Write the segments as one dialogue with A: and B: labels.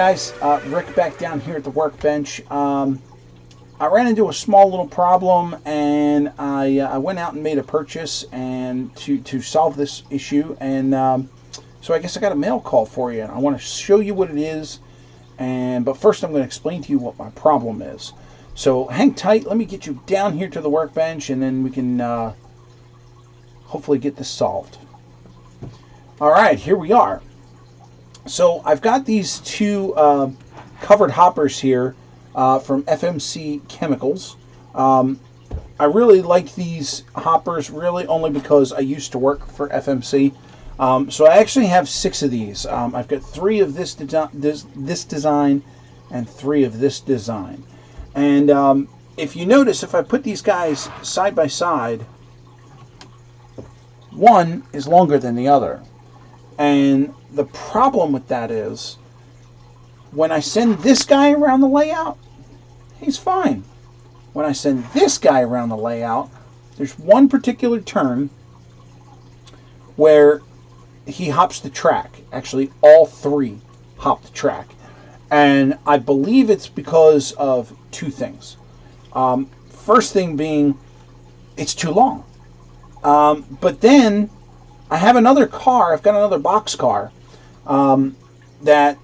A: guys, Rick back down here at the workbench. I ran into a small little problem, and I went out and made a purchase and to solve this issue. And so I guess I got a mail call for you, and I want to show you what it is. But first, I'm going to explain to you what my problem is. So hang tight. Let me get you down here to the workbench, and then we can hopefully get this solved. All right, here we are. So I've got these two covered hoppers here from FMC Chemicals. I really like these hoppers, really only because I used to work for FMC. So I actually have 6 of these. I've got 3 of this design and 3 of this design. And if you notice, if I put these guys side by side, one is longer than the other. And the problem with that is, when I send this guy around the layout, he's fine. When I send this guy around the layout, there's one particular turn where he hops the track. Actually, all 3 hop the track. And I believe it's because of 2 things. First thing being, it's too long. But then, I have another car, I've got another box car, that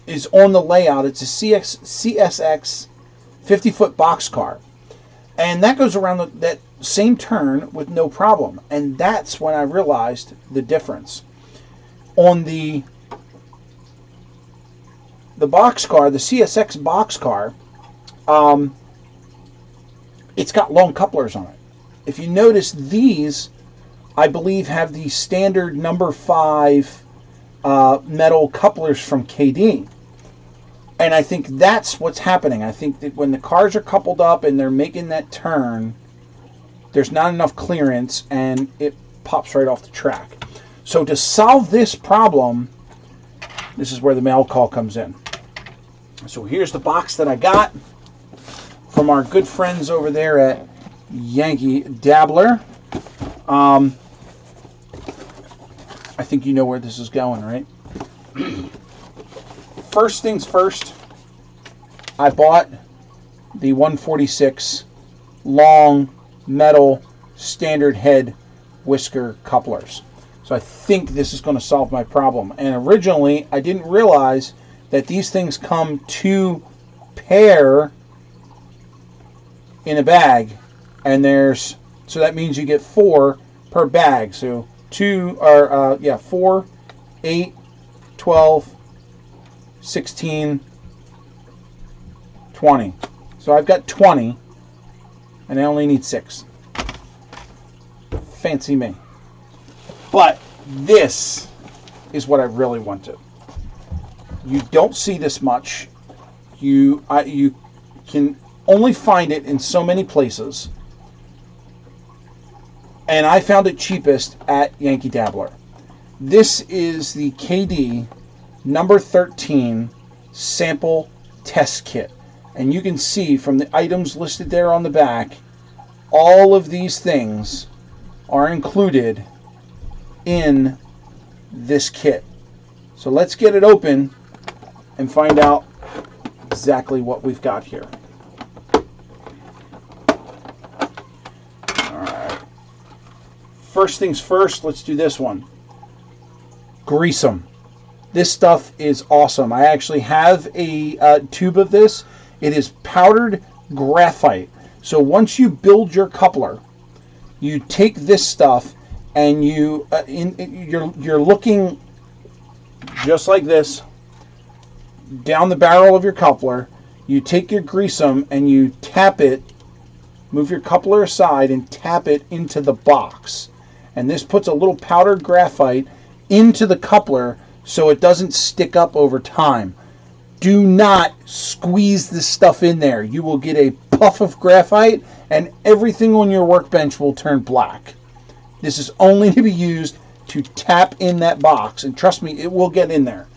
A: is on the layout. It's a CSX 50-foot box car. And that goes around that same turn with no problem. And that's when I realized the difference. On the box car, the CSX box car, it's got long couplers on it. If you notice, these, I believe, have the standard number 5 metal couplers from Kadee. And I think that's what's happening. I think that when the cars are coupled up and they're making that turn, there's not enough clearance and it pops right off the track. So to solve this problem, this is where the mail call comes in. So here's the box that I got from our good friends over there at Yankee Dabbler. I think you know where this is going, right? First things first, I bought the 146 long metal standard head whisker couplers. So I think this is going to solve my problem. And originally, I didn't realize that these things come 2 pair in a bag. And so that means you get 4 per bag. So 4, 8, 12, 16, 20. So I've got 20, and I only need 6. Fancy me. But this is what I really wanted. You don't see this much. You can only find it in so many places. And I found it cheapest at Yankee Dabbler. This is the Kadee number 13 sample test kit. And you can see from the items listed there on the back, all of these things are included in this kit. So let's get it open and find out exactly what we've got here. Alright. First things first, let's do this one. Grease them. This stuff is awesome. I actually have a tube of this. It is powdered graphite. So once you build your coupler, you take this stuff and you're looking just like this down the barrel of your coupler. You take your greaseum and you tap it, move your coupler aside and tap it into the box. And this puts a little powdered graphite into the coupler so it doesn't stick up over time. Do not squeeze this stuff in there. You will get a puff of graphite and everything on your workbench will turn black. This is only to be used to tap in that box, and trust me, it will get in there.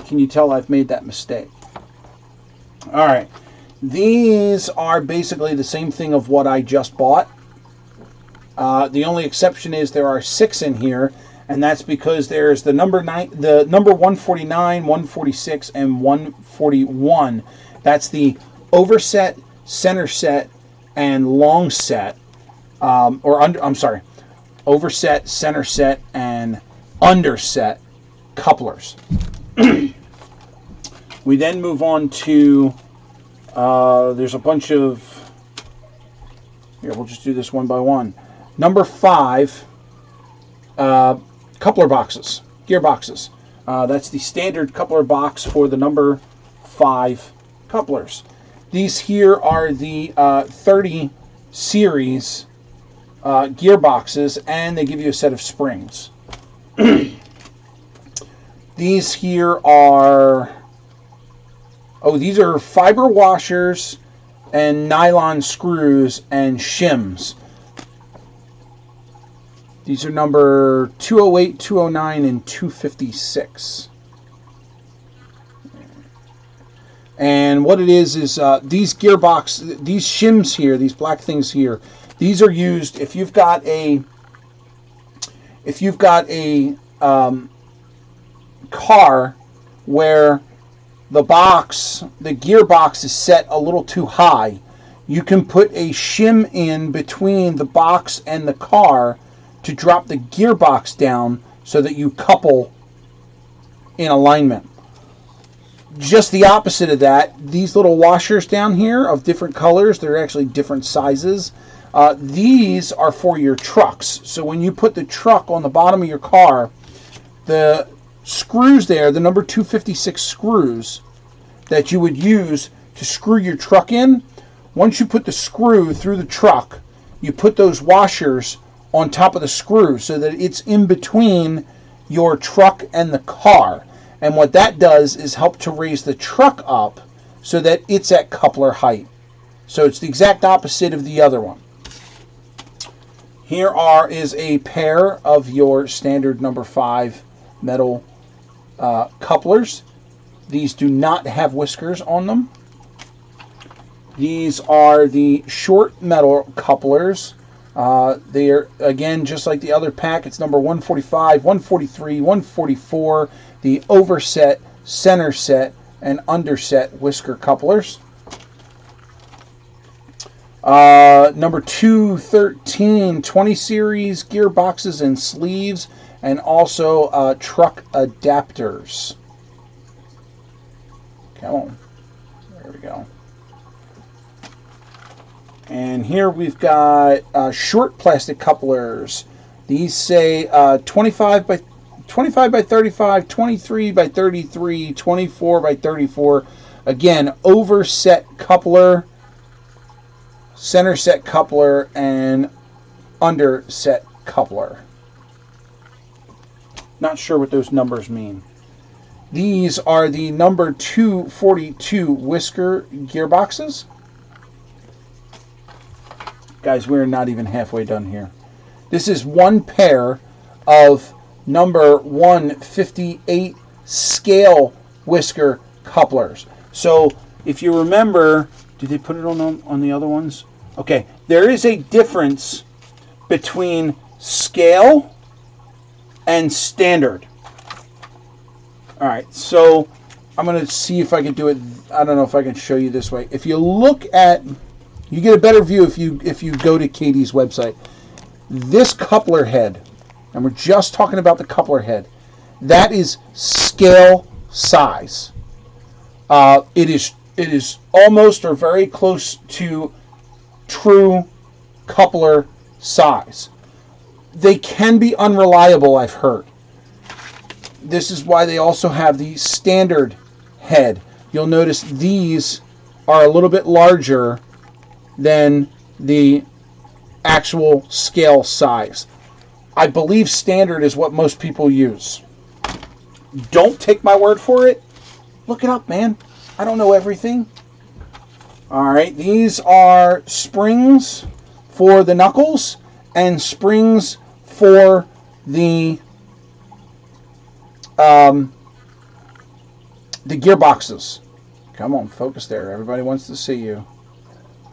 A: Can you tell I've made that mistake? Alright, these are basically the same thing of what I just bought. The only exception is there are 6 in here, and that's because there's the number 149, 146, and 141. That's the overset, center set, and long set, overset, center set, and underset couplers. We then move on to, there's a bunch of, here, we'll just do this one by one. Number 5, coupler boxes, gearboxes. That's the standard coupler box for the number 5 couplers. These here are the 30 series gearboxes, and they give you a set of springs. These here are, these are fiber washers and nylon screws and shims. These are number 208, 209, and 256. And what it is these gearbox, these shims here, these black things here, these are used if you've got a car where the gearbox is set a little too high. You can put a shim in between the box and the car to drop the gearbox down so that you couple in alignment. Just the opposite of that, these little washers down here of different colors, they're actually different sizes. These are for your trucks. So when you put the truck on the bottom of your car, the screws there, the number 256 screws that you would use to screw your truck in, once you put the screw through the truck, you put those washers on top of the screw so that it's in between your truck and the car. And what that does is help to raise the truck up so that it's at coupler height. So it's the exact opposite of the other one. Here is a pair of your standard number 5 metal couplers. These do not have whiskers on them. These are the short metal couplers. They are, again, just like the other pack. It's number 145, 143, 144, the overset, center set, and underset whisker couplers. Number 213, 20 series gearboxes and sleeves, and also truck adapters. Come on. There we go. And here we've got short plastic couplers. These say 25 by 35, 23 by 33, 24 by 34. Again, overset coupler, center set coupler, and underset coupler. Not sure what those numbers mean. These are the number 242 whisker gearboxes. Guys, we're not even halfway done here. This is one pair of number 158 scale whisker couplers. So if you remember, did they put it on the other ones? Okay, there is a difference between scale and standard. All right, so I'm going to see if I can do it. I don't know if I can show you this way. If you look at, you get a better view if you go to Kadee's website. This coupler head, and we're just talking about the coupler head, that is scale size. It is almost or very close to true coupler size. They can be unreliable, I've heard. This is why they also have the standard head. You'll notice these are a little bit larger than the actual scale size. I believe standard is what most people use. Don't take my word for it. Look it up, man. I don't know everything. All right, these are springs for the knuckles and springs for the gearboxes. Come on, focus there. Everybody wants to see you.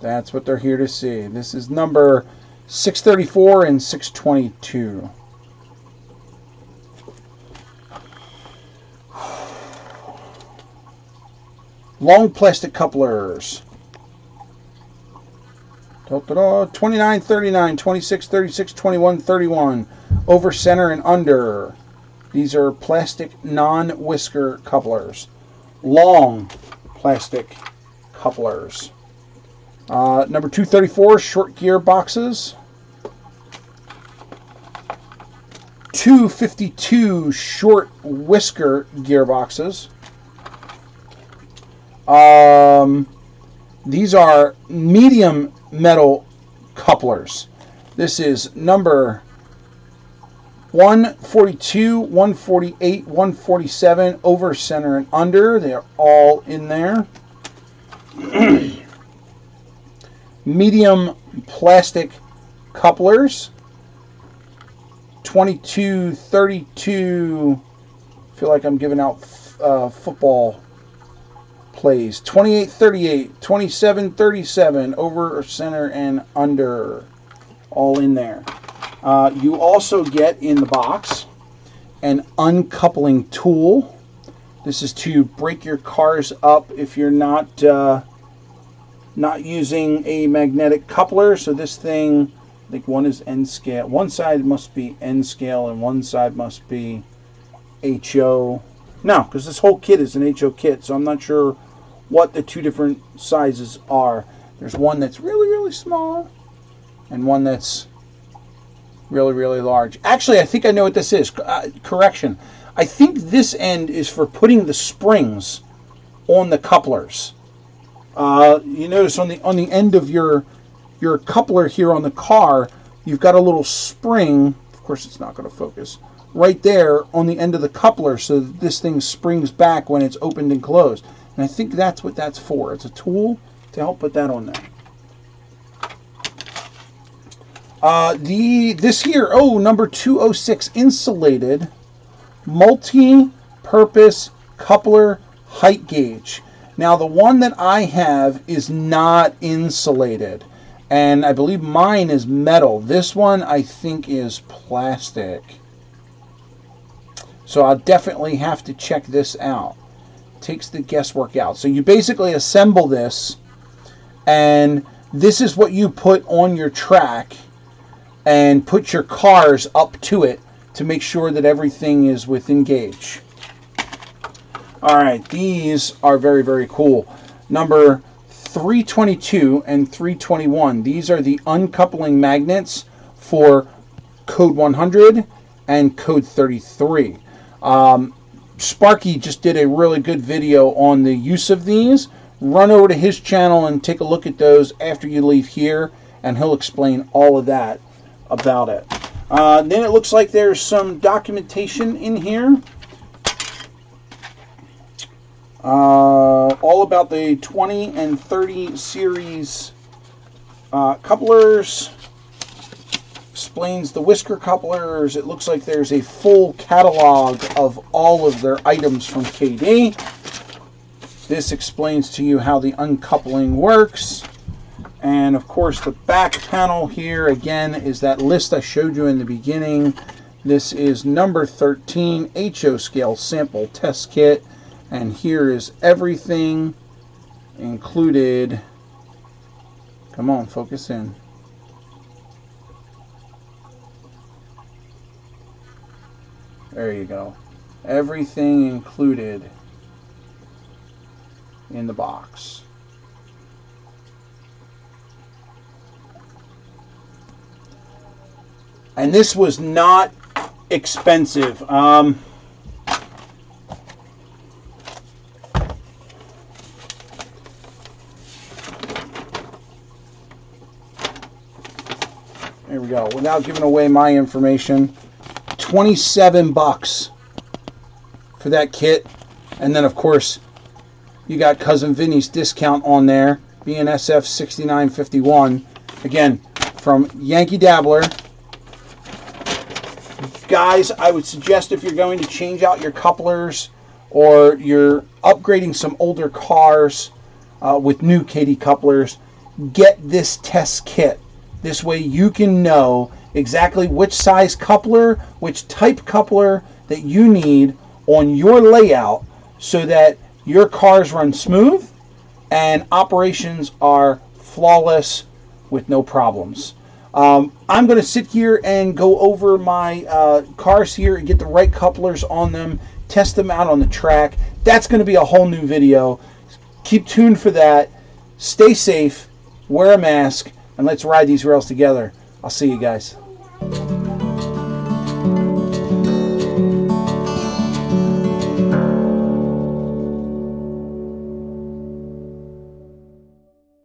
A: That's what they're here to see. This is number 634 and 622. long plastic couplers. 29, 39, 26, 36, 21, 31. Over, center, and under. These are plastic non-whisker couplers. Long plastic couplers. Number 234, short gear boxes. 252, short whisker gearboxes. These are medium metal couplers. This is number 142, 148, 147, over, center, and under. They're all in there. Medium plastic couplers. 22, 32. I feel like I'm giving out football plays. 28, 38, 27, 37, over, center, and under. All in there. You also get in the box an uncoupling tool. This is to break your cars up if you're not using a magnetic coupler. So this thing, I think one is N scale. One side must be N scale and one side must be HO. No, because this whole kit is an HO kit, so I'm not sure what the two different sizes are. There's one that's really, really small and one that's really, really large. Actually, I think I know what this is. Correction. I think this end is for putting the springs on the couplers. You notice on the end of your coupler here on the car, you've got a little spring. Of course, it's not going to focus. Right there on the end of the coupler, so that this thing springs back when it's opened and closed. And I think that's what that's for. It's a tool to help put that on there. This here, number 206, insulated multi-purpose coupler height gauge. Now, the one that I have is not insulated, and I believe mine is metal. This one, I think, is plastic. So I'll definitely have to check this out. Takes the guesswork out. So you basically assemble this, and this is what you put on your track and put your cars up to it to make sure that everything is within gauge. Alright, these are very, very cool. Number 322 and 321. These are the uncoupling magnets for code 100 and code 33. Sparky just did a really good video on the use of these. Run over to his channel and take a look at those after you leave here, and he'll explain all of that about it. Then it looks like there's some documentation in here. All about the 20 and 30 series couplers. Explains the whisker couplers. It looks like there's a full catalog of all of their items from Kadee. This explains to you how the uncoupling works. And of course the back panel here again is that list I showed you in the beginning. This is number 13 HO scale sample test kit, and here is everything included. Come on, focus in. There you go. Everything included in the box. And this was not expensive. There we go. Without giving away my information, $27 for that kit. And then, of course, you got Cousin Vinny's discount on there, BNSF $69.51. Again, from Yankee Dabbler. Guys, I would suggest if you're going to change out your couplers or you're upgrading some older cars with new Kadee couplers, get this test kit. This way you can know exactly which size coupler, which type coupler that you need on your layout so that your cars run smooth and operations are flawless with no problems. I'm going to sit here and go over my cars here and get the right couplers on them, test them out on the track. That's going to be a whole new video. Keep tuned for that. Stay safe, wear a mask, and let's ride these rails together. I'll see you guys.